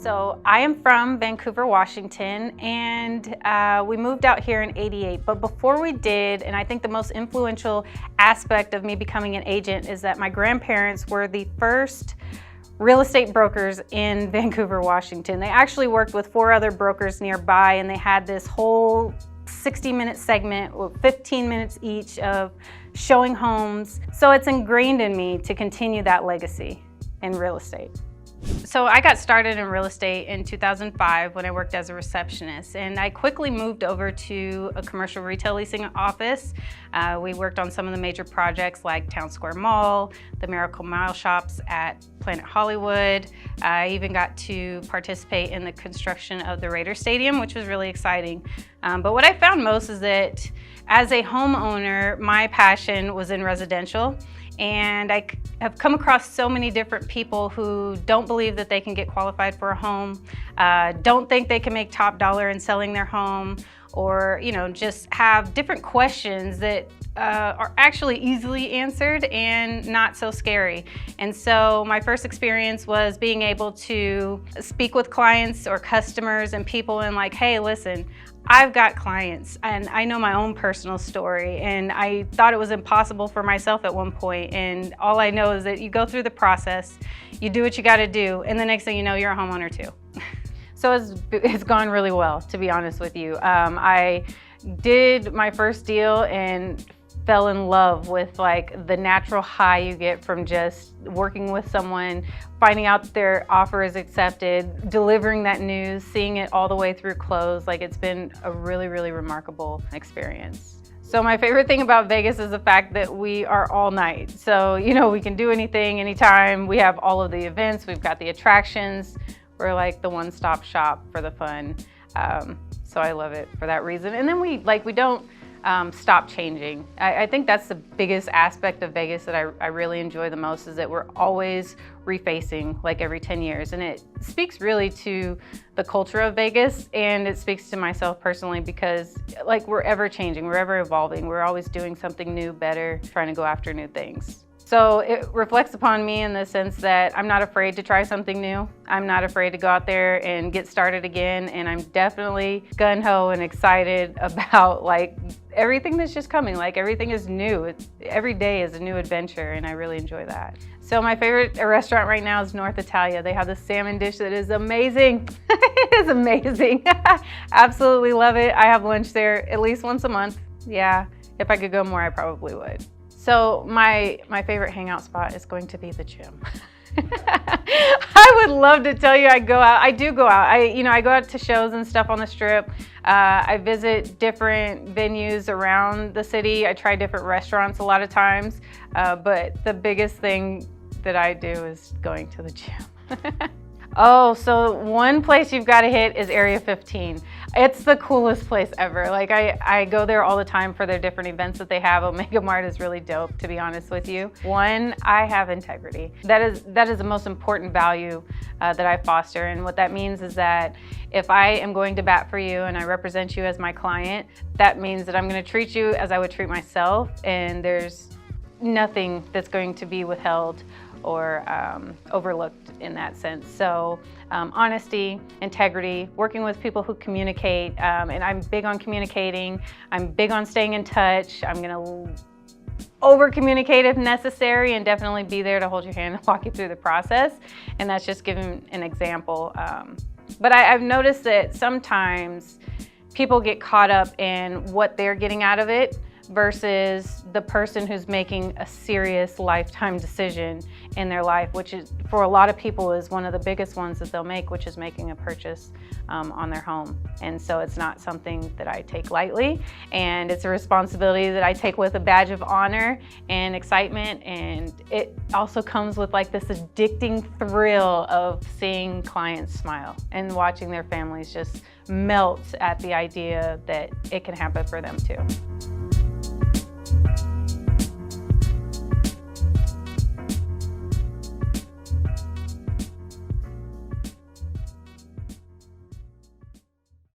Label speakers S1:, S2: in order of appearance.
S1: So I am from Vancouver, Washington, and we moved out here in '88. But before we did, and I think the most influential aspect of me becoming an agent is that my grandparents were the first real estate brokers in Vancouver, Washington. They actually worked with 4 other brokers nearby, and they had this whole 60-minute segment with 15 minutes each of showing homes. So it's ingrained in me to continue that legacy in real estate. So I got started in real estate in 2005 when I worked as a receptionist, and I quickly moved over to a commercial retail leasing office. We worked on some of the major projects like Town Square Mall, the Miracle Mile shops at Planet Hollywood. I even got to participate in the construction of the Raider Stadium, which was really exciting. But what I found most is that as a homeowner, my passion was in residential. And I have come across so many different people who don't believe that they can get qualified for a home, don't think they can make top dollar in selling their home, or just have different questions that are actually easily answered and not so scary. And so my first experience was being able to speak with clients or customers and people and like, hey, listen, I've got clients and I know my own personal story, and I thought it was impossible for myself at one point, and all I know is that you go through the process, you do what you got to do, and the next thing you know, you're a homeowner too. So it's gone really well, to be honest with you. I did my first deal and fell in love with like the natural high you get from just working with someone, finding out that their offer is accepted, delivering that news, seeing it all the way through close. Like, it's been a really, really remarkable experience. So my favorite thing about Vegas is the fact that we are all night. So, we can do anything, anytime. We have all of the events, we've got the attractions. We're like the one-stop shop for the fun. So I love it for that reason. And then we don't stop changing. I think that's the biggest aspect of Vegas that I really enjoy the most, is that we're always refacing like every 10 years. And it speaks really to the culture of Vegas, and it speaks to myself personally, because like we're ever changing, we're ever evolving, we're always doing something new, better, trying to go after new things. So it reflects upon me in the sense that I'm not afraid to try something new. I'm not afraid to go out there and get started again. And I'm definitely gung-ho and excited about like everything that's just coming. Like, everything is new. Every day is a new adventure, and I really enjoy that. So my favorite restaurant right now is North Italia. They have the salmon dish that is amazing. It is amazing. Absolutely love it. I have lunch there at least once a month. Yeah, if I could go more, I probably would. So my favorite hangout spot is going to be the gym. I would love to tell you I go out. I do go out. I go out to shows and stuff on the Strip. I visit different venues around the city. I try different restaurants a lot of times. But the biggest thing that I do is going to the gym. Oh, so one place you've got to hit is Area 15. It's the coolest place ever. Like, I go there all the time for their different events that they have. Omega Mart is really dope, to be honest with you. One, I have integrity. That is the most important value that I foster. And what that means is that if I am going to bat for you and I represent you as my client, that means that I'm going to treat you as I would treat myself. And there's nothing that's going to be withheld or overlooked in that sense. So honesty, integrity, working with people who communicate, and I'm big on communicating. I'm big on staying in touch. I'm gonna over-communicate if necessary, and definitely be there to hold your hand and walk you through the process. And that's just giving an example. But I've noticed that sometimes people get caught up in what they're getting out of it versus the person who's making a serious lifetime decision in their life, which is, for a lot of people, is one of the biggest ones that they'll make, which is making a purchase on their home. And so it's not something that I take lightly, and it's a responsibility that I take with a badge of honor and excitement. And it also comes with like this addicting thrill of seeing clients smile and watching their families just melt at the idea that it can happen for them too.